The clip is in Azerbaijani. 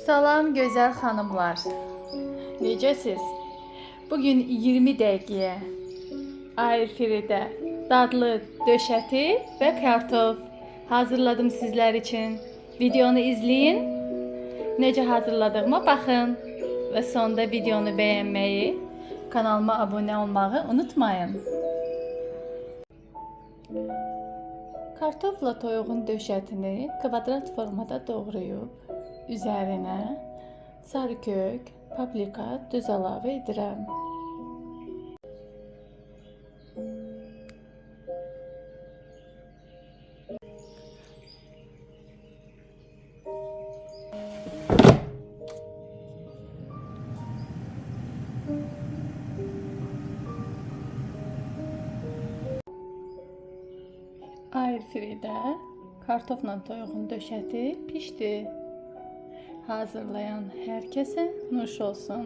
Salam gözəl xanımlar. Necəsiz? Bugün 20 dəqiqəyə air-fridə dadlı döşəti və kartof hazırladım sizlər üçün. Videonu izləyin. Necə hazırladığıma baxın və sonda videonu bəyənməyi, kanalıma abunə olmağı unutmayın. Kartofla toyuğun döşətini kvadrat formada doğrayıb üzərinə sarı kök, paprika, duz əlavə edirəm. Air-fridə kartofla toyuğun döşəti pişdi. Hazırlayan hər kəsə nuş olsun.